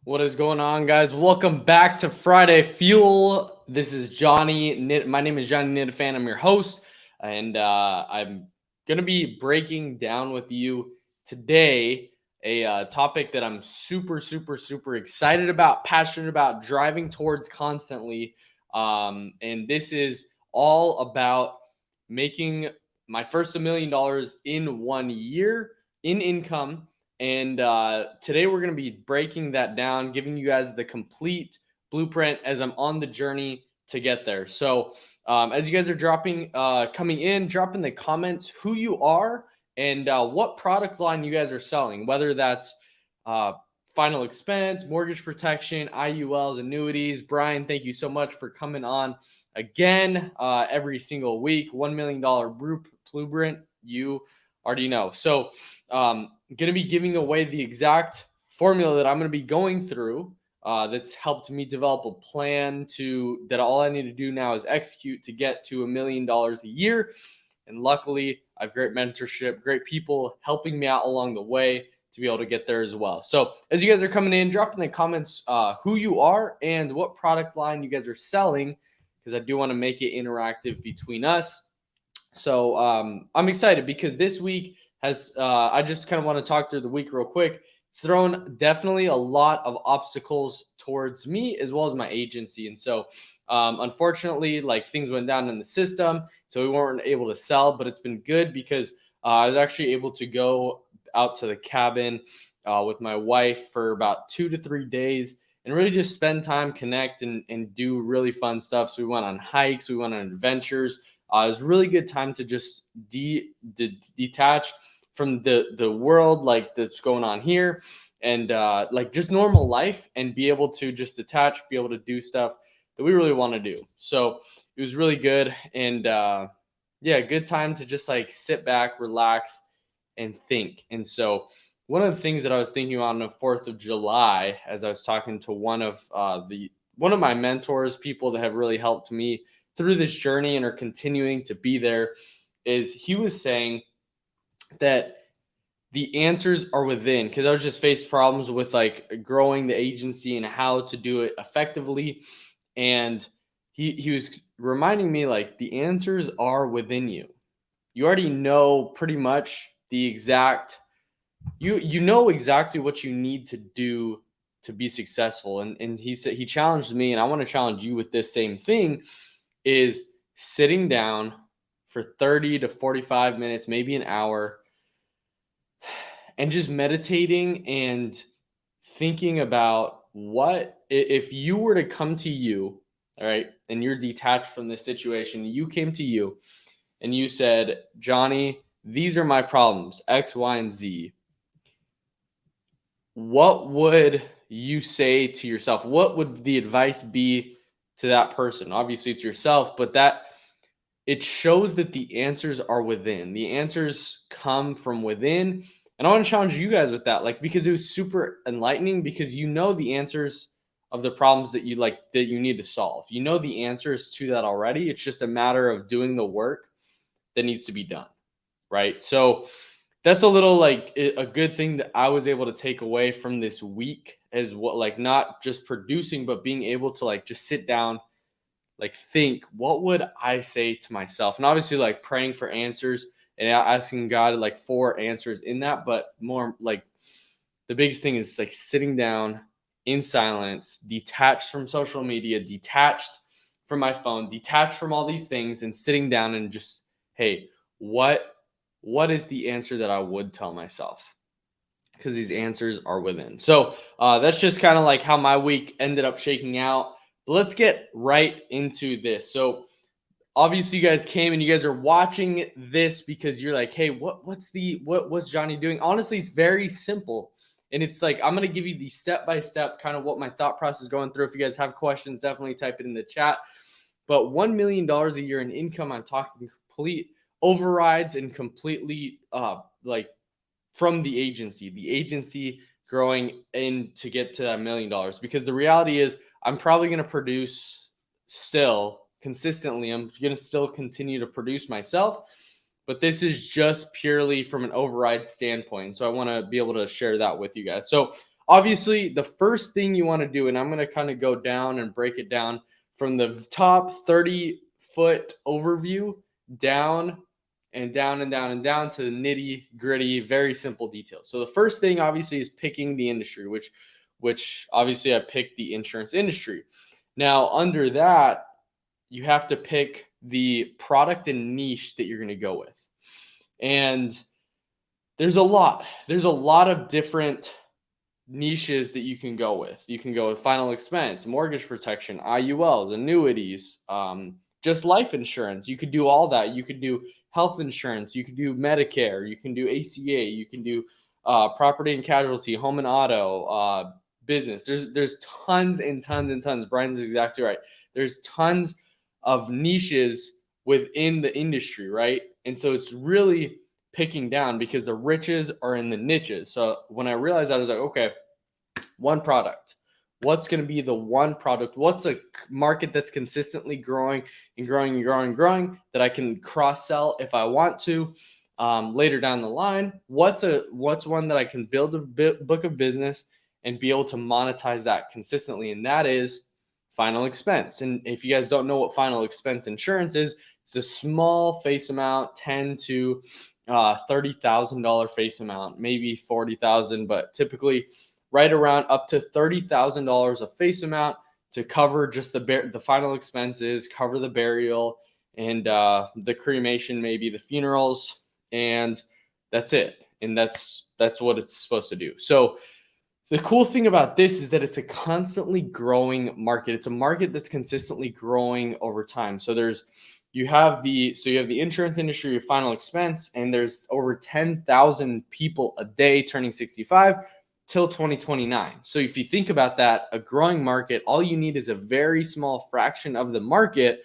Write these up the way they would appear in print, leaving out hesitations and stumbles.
What is going on, guys? Welcome back to Friday Fuel. This is Johnny. My name is Johnny Nitafan. I'm your host, and I'm gonna be breaking down with you today a topic that I'm super excited about, passionate about, driving towards constantly. And this is all about making my first $1 million in 1 year in income. And today we're going to be breaking that down, giving you guys the complete blueprint as I'm on the journey to get there. So as you guys are coming in, drop in the comments who you are and what product line you guys are selling, whether that's uh, final expense, mortgage protection, IULs, annuities. Brian, thank you so much for coming on again every single week. $1 million blueprint, you already know. So going to be giving away the exact formula that I'm going to be going through that's helped me develop a plan that all I need to do now is execute to get to $1 million a year. And luckily, I have great mentorship, great people helping me out along the way to be able to get there as well. So as you guys are coming in, drop in the comments who you are and what product line you guys are selling, because I do want to make it interactive between us. So I'm excited because this week I just kind of want to talk through the week real quick. It's thrown definitely a lot of obstacles towards me as well as my agency. And so unfortunately, like, things went down in the system, so we weren't able to sell, but it's been good because I was actually able to go out to the cabin with my wife for about 2 to 3 days and really just spend time, connect, and do really fun stuff. So we went on hikes, we went on adventures. It was a really good time to just detach from the world, like, that's going on here, and like just normal life, and be able to just detach, be able to do stuff that we really want to do. So it was really good, and yeah, good time to just like sit back, relax, and think. And so one of the things that I was thinking on the 4th of July, as I was talking to one of my mentors, people that have really helped me through this journey and are continuing to be there, is he was saying that the answers are within, because I was just faced problems with like growing the agency and how to do it effectively. And he was reminding me, like, the answers are within you. You already know pretty much the exact you know exactly what you need to do to be successful. And he said, he challenged me, and I want to challenge you with this same thing, is sitting down for 30 to 45 minutes, maybe an hour, and just meditating and thinking about what if you were to come to you, all right, and you're detached from this situation, you came to you and you said, Johnny, these are my problems, X, Y, and Z. What would you say to yourself? What would the advice be to that person? Obviously, it's yourself, but that it shows that the answers are within. The answers come from within. And I want to challenge you guys with that, like, because it was super enlightening, because you know the answers of the problems that you need to solve. You know the answers to that already. It's just a matter of doing the work that needs to be done, right? So that's a little, like, a good thing that I was able to take away from this week, as what, like, not just producing, but being able to like just sit down, like, think, what would I say to myself? And obviously, like, praying for answers and asking God, like, for answers in that. But more like, the biggest thing is like sitting down in silence, detached from social media, detached from my phone, detached from all these things, and sitting down and just, hey, what is the answer that I would tell myself? Because these answers are within. So that's just kind of like how my week ended up shaking out. But let's get right into this. So obviously, you guys came and you guys are watching this because you're like, hey, what's Johnny doing? Honestly, it's very simple. And it's like, I'm going to give you the step-by-step kind of what my thought process is going through. If you guys have questions, definitely type it in the chat. But $1 million a year in income, I'm talking complete overrides and completely like from the agency growing in to get to that $1 million. Because the reality is, I'm probably going to produce still consistently. I'm going to still continue to produce myself, but this is just purely from an override standpoint. So I want to be able to share that with you guys. So obviously the first thing you want to do, and I'm going to kind of go down and break it down from the top 30-foot overview down and down and down and down to the nitty gritty, very simple details. So the first thing obviously is picking the industry, which obviously I picked the insurance industry. Now under that, you have to pick the product and niche that you're going to go with. And there's a lot of different niches that you can go with. You can go with final expense, mortgage protection, IULs, annuities, just life insurance. You could do all that. You could do health insurance. You could do Medicare. You can do ACA. You can do property and casualty, home and auto, business. There's tons and tons and tons. Brian's exactly right. There's tons of niches within the industry, right? And so it's really picking down because the riches are in the niches. So when I realized that, I was like, okay, one product. What's going to be the one product? What's a market that's consistently growing and growing and growing and growing that I can cross sell if I want to later down the line? What's one that I can build a book of business and be able to monetize that consistently? And that is final expense. And if you guys don't know what final expense insurance is, it's a small face amount, $10,000 to $30,000 face amount, maybe $40,000, but typically right around up to $30,000 of face amount to cover just the final expenses, cover the burial and the cremation, maybe the funerals, and that's it. And that's what it's supposed to do. So the cool thing about this is that it's a constantly growing market. It's a market that's consistently growing over time. So you have the insurance industry, your final expense, and there's over 10,000 people a day turning 65 till 2029. So if you think about that, a growing market, all you need is a very small fraction of the market,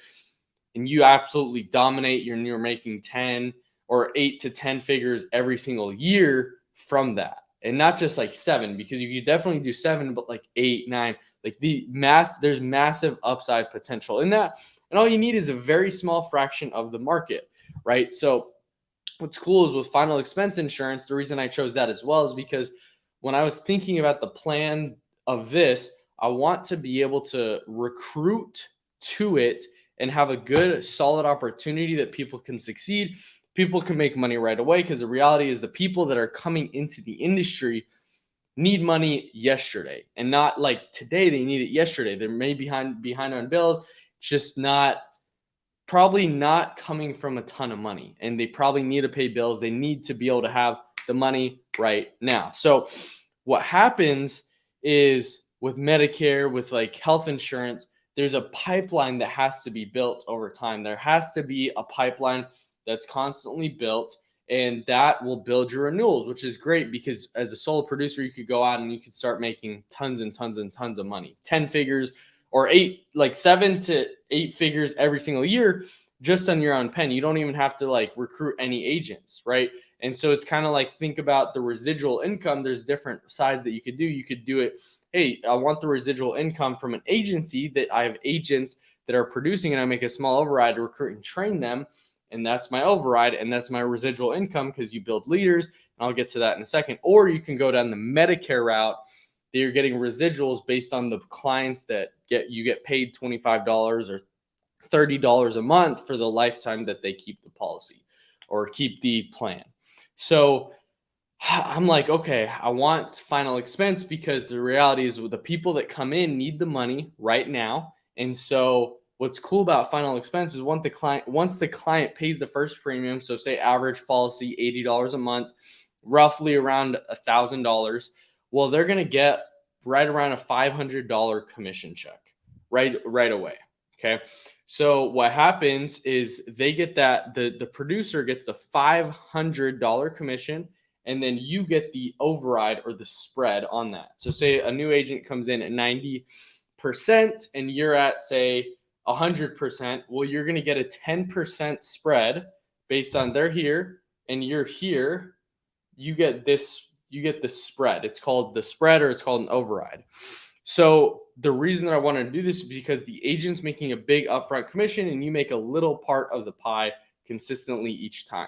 and you absolutely dominate. You're making 10 or 8 to 10 figures every single year from that. And not just like 7, because you could definitely do 7, but like 8, 9, like there's massive upside potential in that. And all you need is a very small fraction of the market, right? So what's cool is with final expense insurance, the reason I chose that as well is because when I was thinking about the plan of this, I want to be able to recruit to it and have a good, solid opportunity that people can succeed. People can make money right away, because the reality is the people that are coming into the industry need money yesterday, and not like today. They need it yesterday. They're maybe behind on bills. It's just probably not coming from a ton of money, and they probably need to pay bills. They need to be able to have the money right now. So what happens is with Medicare, with like health insurance, there's a pipeline that has to be built over time. There has to be a pipeline that's constantly built, and that will build your renewals, which is great because as a solo producer, you could go out and you could start making tons and tons and tons of money, 10 figures or 7 to 8 figures every single year just on your own pen. You don't even have to like recruit any agents, right? And so it's kind of like, think about the residual income. There's different sides that you could do. You could do it, hey, I want the residual income from an agency that I have agents that are producing, and I make a small override to recruit and train them. And that's my override, and that's my residual income, because you build leaders, and I'll get to that in a second. Or you can go down the Medicare route, that you're getting residuals based on the clients that you get paid $25 or $30 a month for the lifetime that they keep the policy or keep the plan. So I'm like, okay, I want final expense, because the reality is the people that come in need the money right now. And so what's cool about final expense is once the client pays the first premium, so say average policy $80 a month, roughly around $1,000, well, they're going to get right around a $500 commission check right away. Okay. So what happens is they get that the producer gets the $500 commission, and then you get the override or the spread on that. So say a new agent comes in at 90% and you're at, say, 100%. Well, you're going to get a 10% spread based on they're here and you're here. You get the spread. It's called the spread, or it's called an override. So the reason that I wanted to do this is because the agent's making a big upfront commission, and you make a little part of the pie consistently each time.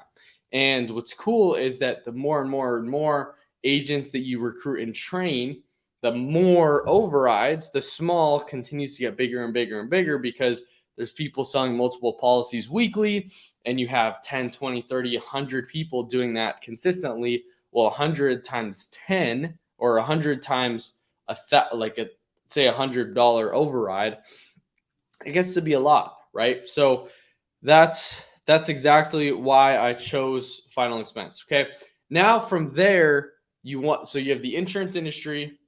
And what's cool is that the more and more and more agents that you recruit and train, the more overrides, the small continues to get bigger and bigger and bigger because there's people selling multiple policies weekly, and you have 10, 20, 30, 100 people doing that consistently. Well, 100 times 10 or 100 times say $100 override, it gets to be a lot, right? So that's exactly why I chose final expense. Okay. Now from there, you have the insurance industry.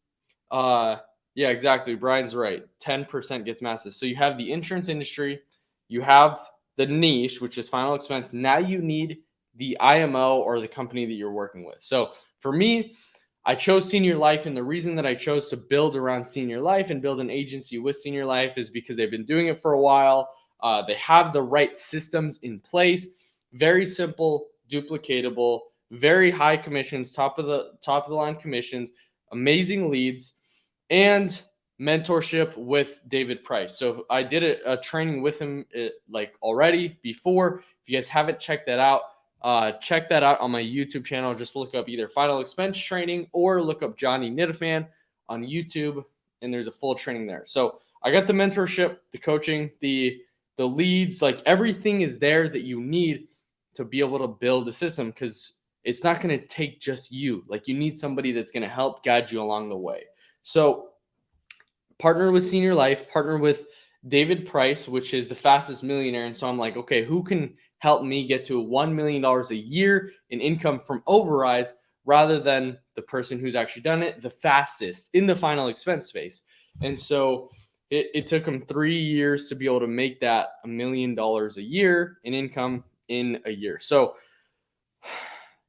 Yeah, exactly. Brian's right. 10% gets massive. So you have the insurance industry, you have the niche, which is final expense. Now you need the IMO or the company that you're working with. So for me, I chose Senior Life, and the reason that I chose to build around Senior Life and build an agency with Senior Life is because they've been doing it for a while. They have the right systems in place. Very simple, duplicatable, very high commissions, top of the line commissions, amazing leads, and mentorship with David Price. So I did a training with him already before. If you guys haven't checked that out, check that out on my YouTube channel. Just look up either Final Expense Training or look up Johnny Nitafan on YouTube, and there's a full training there. So I got the mentorship, the coaching, the leads, like everything is there that you need to be able to build a system, because it's not going to take just you. Like, you need somebody that's going to help guide you along the way. So partner with Senior Life, partner with David Price, which is the fastest millionaire. And so I'm like, okay, who can help me get to $1 million a year in income from overrides rather than the person who's actually done it the fastest in the final expense space? And so it took him 3 years to be able to make that $1 million a year in income in a year. So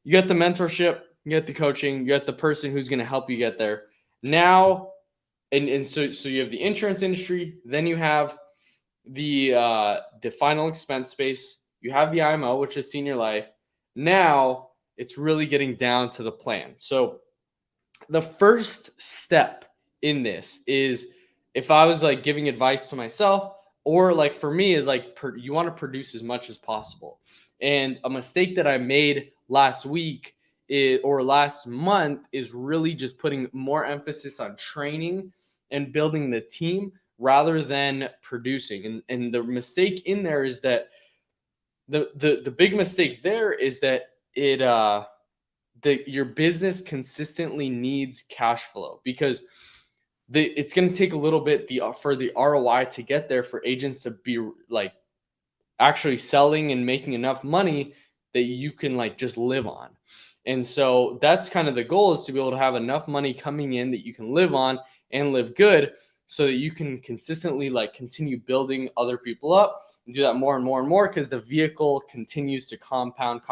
you got the mentorship, you got the coaching, you got the person who's going to help you get there. Now, and so you have the insurance industry, then you have the final expense space, you have the IMO, which is Senior Life. Now it's really getting down to the plan. So the first step in this is, if I was like giving advice to myself, or like for me, is like you want to produce as much as possible. And a mistake that I made last week or last month is really just putting more emphasis on training and building the team rather than producing. And the mistake in there is that the big mistake there is that your business consistently needs cash flow, because it's going to take a little bit for the ROI to get there, for agents to be like actually selling and making enough money that you can like just live on. And so that's kind of the goal, is to be able to have enough money coming in that you can live on and live good, so that you can consistently like continue building other people up and do that more and more and more, because the vehicle continues to compound.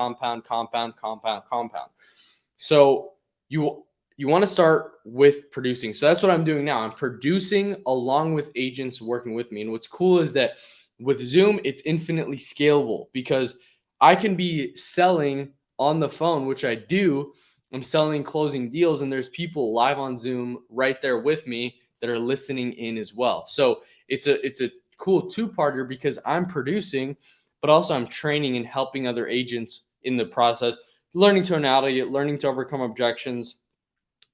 So you want to start with producing. So that's what I'm doing now. I'm producing along with agents working with me. And what's cool is that with Zoom, it's infinitely scalable, because I can be selling on the phone, which I do. I'm selling, closing deals, and there's people live on Zoom right there with me that are listening in as well. So it's a cool two-parter, because I'm producing, but also I'm training and helping other agents in the process, learning tonality, learning to overcome objections.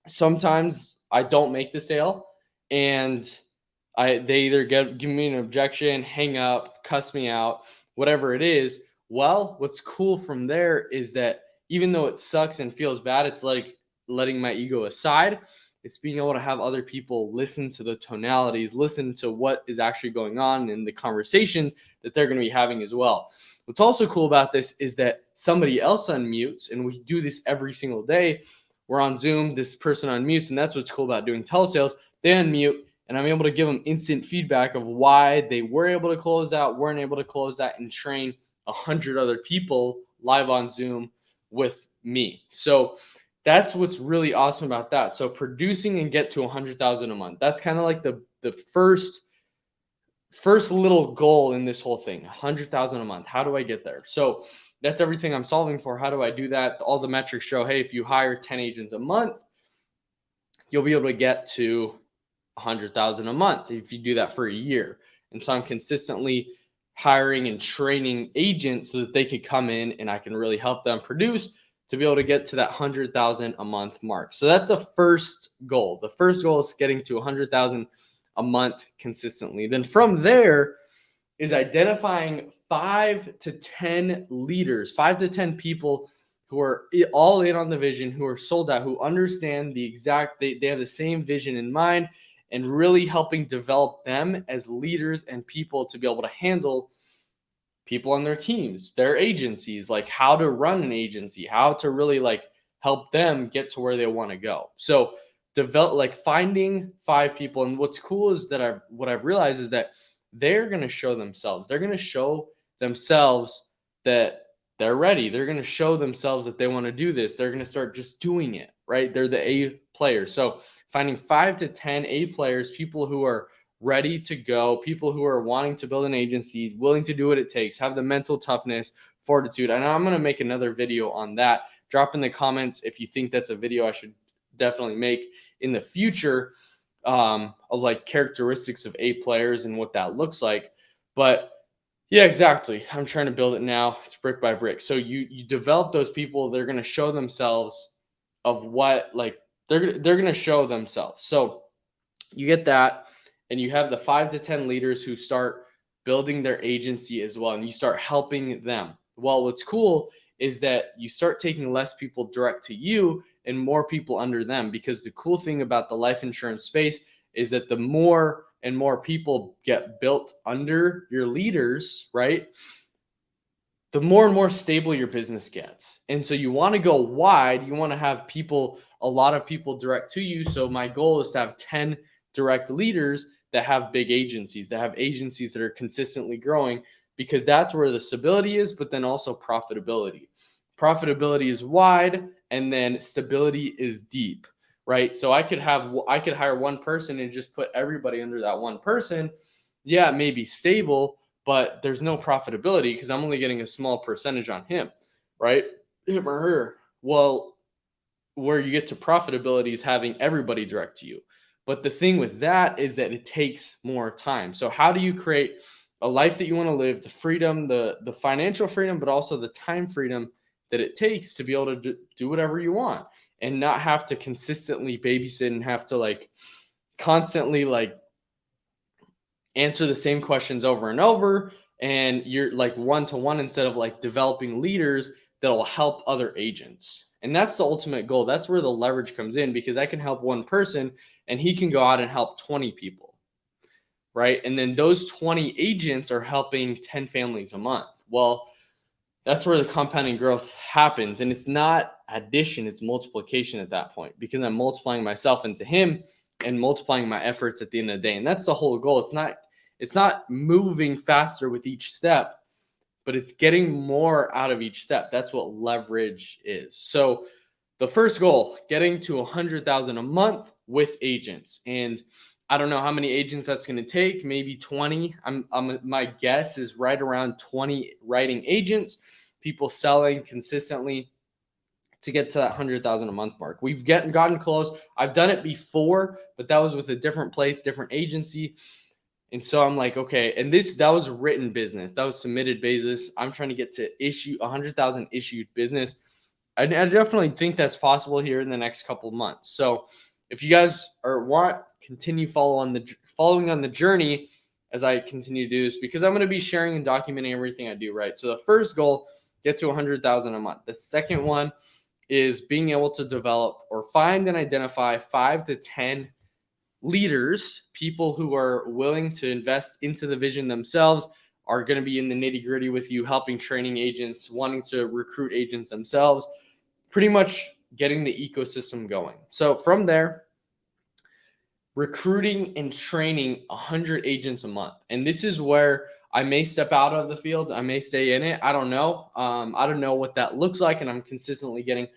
Sometimes I don't make the sale, and they either give me an objection, hang up, cuss me out, whatever it is. Well, what's cool from there is that even though it sucks and feels bad, it's like letting my ego aside. It's being able to have other people listen to the tonalities, listen to what is actually going on in the conversations that they're going to be having as well. What's also cool about this is that somebody else unmutes, and we do this every single day. We're on Zoom, this person unmutes, and that's what's cool about doing telesales. They unmute, and I'm able to give them instant feedback of why they were able to close out, weren't able to close that, and train 100 other people live on Zoom with me. So that's what's really awesome about that. So producing and get to 100,000 a month. That's kind of like the first little goal in this whole thing. 100,000 a month. How do I get there? So that's everything I'm solving for. How do I do that? All the metrics show, hey, if you hire 10 agents a month, you'll be able to get to 100,000 a month if you do that for a year. And so I'm consistently hiring and training agents so that they could come in and I can really help them produce, to be able to get to that 100,000 a month mark. So that's the first goal. The first goal is getting to 100,000 a month consistently. Then from there is identifying 5 to 10 leaders, 5 to 10 people who are all in on the vision, who are sold out, who understand the exact, they have the same vision in mind, and really helping develop them as leaders and people to be able to handle people on their teams, their agencies, like how to run an agency, how to really like help them get to where they want to go. So develop, like, finding 5 people. And what's cool is that what I've realized is that they're going to show themselves. They're going to show themselves that they're ready. They're going to show themselves that they want to do this. They're going to start just doing it, right? They're the A players. So finding 5 to 10 A players, people who are ready to go, people who are wanting to build an agency, willing to do what it takes, have the mental toughness, fortitude. And I'm going to make another video on that. Drop in the comments if you think that's a video I should definitely make in the future, of like characteristics of A players and what that looks like. But yeah, exactly. I'm trying to build it now. It's brick by brick. So you develop those people. They're going to show themselves of what, like, they're going to show themselves. So you get that, and you have the 5 to 10 leaders who start building their agency as well, and you start helping them. Well, what's cool is that you start taking less people direct to you and more people under them, because the cool thing about the life insurance space is that the more and more people get built under your leaders, right, the more and more stable your business gets. And so you want to go wide. You want to have people, a lot of people direct to you. So my goal is to have 10 direct leaders that have big agencies, that have agencies that are consistently growing, because that's where the stability is, but then also profitability. Profitability is wide, and then stability is deep, right? So I could hire one person and just put everybody under that one person. Yeah, it may be stable, but there's no profitability because I'm only getting a small percentage on him, right? Him or her. Well, where you get to profitability is having everybody direct to you. But the thing with that is that it takes more time. So how do you create a life that you want to live, the freedom, the financial freedom, but also the time freedom that it takes to be able to do whatever you want and not have to consistently babysit and have to like constantly like answer the same questions over and over, and you're like one-to-one instead of like developing leaders that'll help other agents. And that's the ultimate goal. That's where the leverage comes in, because I can help one person and he can go out and help 20 people, right? And then those 20 agents are helping 10 families a month. Well, that's where the compounding growth happens. And it's not addition, it's multiplication at that point, because I'm multiplying myself into him and multiplying my efforts at the end of the day. And that's the whole goal. It's not moving faster with each step, but it's getting more out of each step. That's what leverage is. So the first goal, getting to 100,000 a month with agents. And I don't know how many agents that's going to take, maybe 20. My guess is right around 20 writing agents, people selling consistently to get to that 100,000 a month mark. We've gotten close. I've done it before, but that was with a different place, different agency. And so I'm like, okay, and that was written business. That was submitted business. I'm trying to get to issue 100,000 issued business. I definitely think that's possible here in the next couple of months. So if you guys continue following on the journey as I continue to do this, because I'm going to be sharing and documenting everything I do, right? So the first goal, get to 100,000 a month. The second one is being able to develop or find and identify 5 to 10 leaders, people who are willing to invest into the vision themselves, are going to be in the nitty gritty with you, helping training agents, wanting to recruit agents themselves, pretty much getting the ecosystem going. So from there, recruiting and training 100 agents a month. And this is where I may step out of the field. I may stay in it. I don't know. I don't know what that looks like. And I'm consistently getting,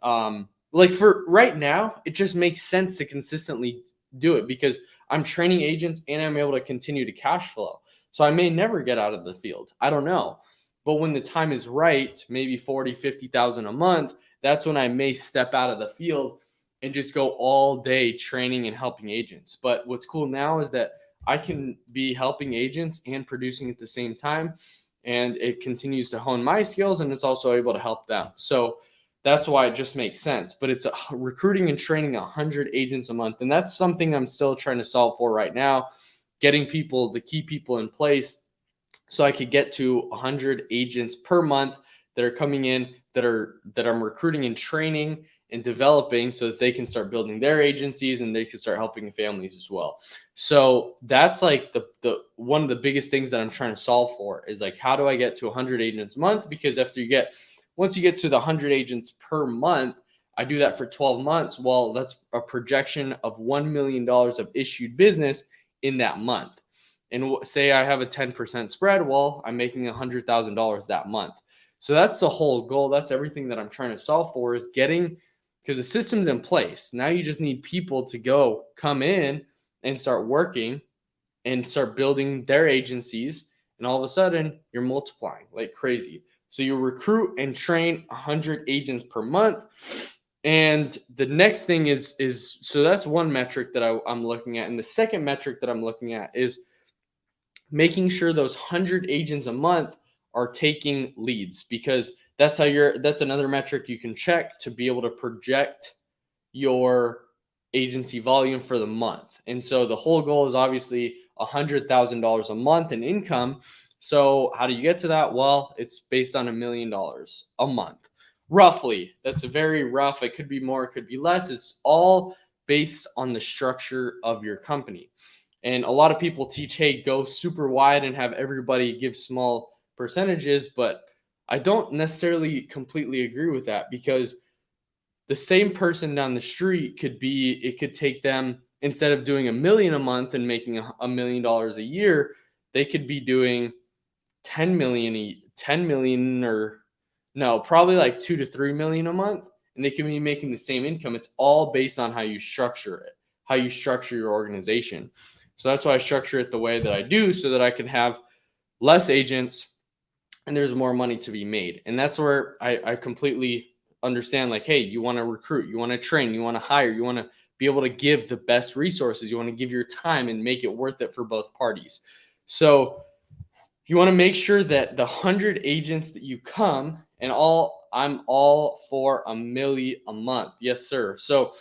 like for right now, it just makes sense to consistently do it because I'm training agents and I'm able to continue to cash flow. So I may never get out of the field. I don't know. But when the time is right, maybe 40, 50,000 a month, that's when I may step out of the field and just go all day training and helping agents. But what's cool now is that I can be helping agents and producing at the same time. And it continues to hone my skills, and it's also able to help them. So that's why it just makes sense. But it's recruiting and training 100 agents a month. And that's something I'm still trying to solve for right now, getting people, the key people in place so I could get to 100 agents per month that are coming in that I'm recruiting and training and developing so that they can start building their agencies and they can start helping families as well. So that's like the one of the biggest things that I'm trying to solve for is like, how do I get to 100 agents a month? Because once you get to the 100 agents per month, I do that for 12 months. Well, that's a projection of $1 million of issued business in that month. And say I have a 10% spread, well, I'm making $100,000 that month. So that's the whole goal. That's everything that I'm trying to solve for is getting, because the system's in place. Now you just need people to come in and start working and start building their agencies. And all of a sudden you're multiplying like crazy. So you recruit and train 100 agents per month. And the next thing is so that's one metric that I'm looking at. And the second metric that I'm looking at is making sure those 100 agents a month are taking leads, because that's another metric you can check to be able to project your agency volume for the month. And so the whole goal is obviously $100,000 a month in income. So how do you get to that? Well, it's based on $1 million a month, roughly. That's a very rough. It could be more, it could be less. It's all based on the structure of your company. And a lot of people teach, hey, go super wide and have everybody give small percentages. But I don't necessarily completely agree with that, because the same person down the street it could take them, instead of doing $1 million a month and making $1 million a year, they could be doing 10 million, or no, probably like 2 to 3 million a month. And they can be making the same income. It's all based on how you structure it, how you structure your organization. So that's why I structure it the way that I do, so that I can have less agents and there's more money to be made. And that's where I completely understand, like, hey, you want to recruit, you want to train, you want to hire, you want to be able to give the best resources, you want to give your time and make it worth it for both parties. So you want to make sure that the 100 agents that you come, and I'm all for $1 million a month. Yes, sir. So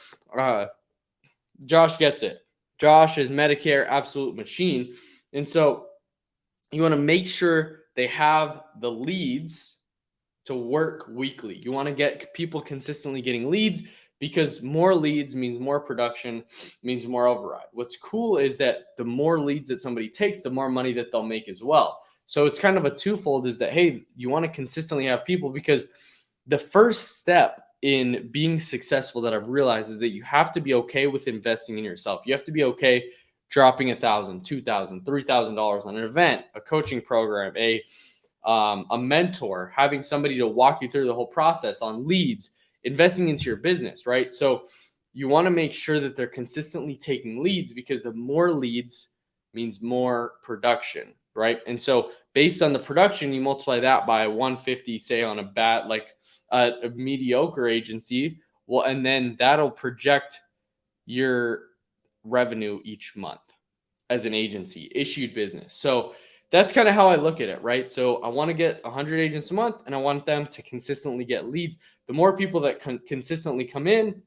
Josh gets it. Josh is Medicare absolute machine. And so you want to make sure they have the leads to work weekly. You want to get people consistently getting leads, because more leads means more production, means more override. What's cool is that the more leads that somebody takes, the more money that they'll make as well. So it's kind of a twofold, is that, hey, you want to consistently have people, because the first step in being successful that I've realized is that you have to be okay with investing in yourself. You have to be okay dropping $1,000, $2,000, $3,000 on an event, a coaching program, a mentor, having somebody to walk you through the whole process on leads, investing into your business, right? So you want to make sure that they're consistently taking leads, because the more leads means more production, right? And so based on the production, you multiply that by 150, say on a mediocre agency. Well, and then that'll project your revenue each month as an agency, issued business. So that's kind of how I look at it, right? So I want to get 100 agents a month, and I want them to consistently get leads. The more people that consistently come in,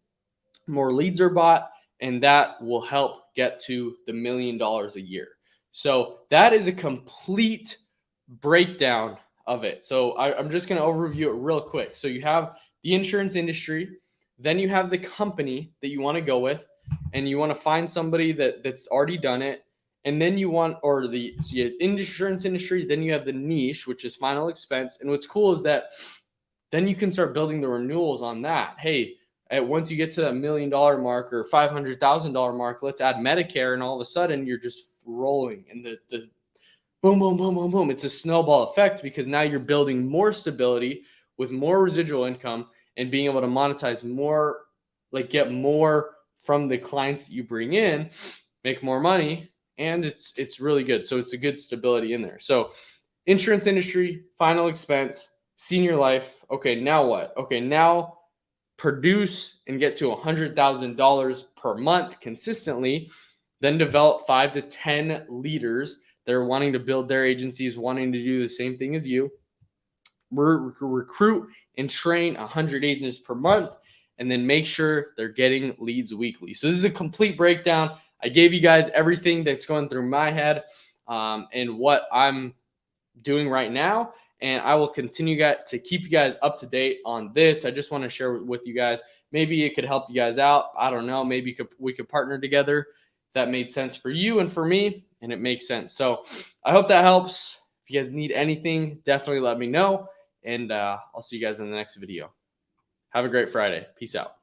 more leads are bought, and that will help get to the $1 million a year. So that is a complete breakdown of it. So I'm just going to overview it real quick. So you have the insurance industry, then you have the company that you want to go with, and you want to find somebody that's already done it. And then you have insurance industry, then you have the niche, which is final expense. And what's cool is that then you can start building the renewals on that. Hey, once you get to that $1 million mark or $500,000 mark, let's add Medicare, and all of a sudden you're just rolling, and the boom, boom, boom, boom, boom. It's a snowball effect, because now you're building more stability with more residual income and being able to monetize more, like get more from the clients that you bring in, make more money, and it's really good. So it's a good stability in there. So insurance industry, final expense, senior life. Okay, now what? Okay, now produce and get to $100,000 per month consistently, then develop 5 to 10 leaders that are wanting to build their agencies, wanting to do the same thing as you. recruit and train 100 agents per month, and then make sure they're getting leads weekly. So this is a complete breakdown. I gave you guys everything that's going through my head and what I'm doing right now, and I will continue to keep you guys up to date on this. I just want to share with you guys. Maybe it could help you guys out. I don't know. Maybe we could partner together if that made sense for you and for me, and it makes sense. So I hope that helps. If you guys need anything, definitely let me know, and I'll see you guys in the next video. Have a great Friday. Peace out.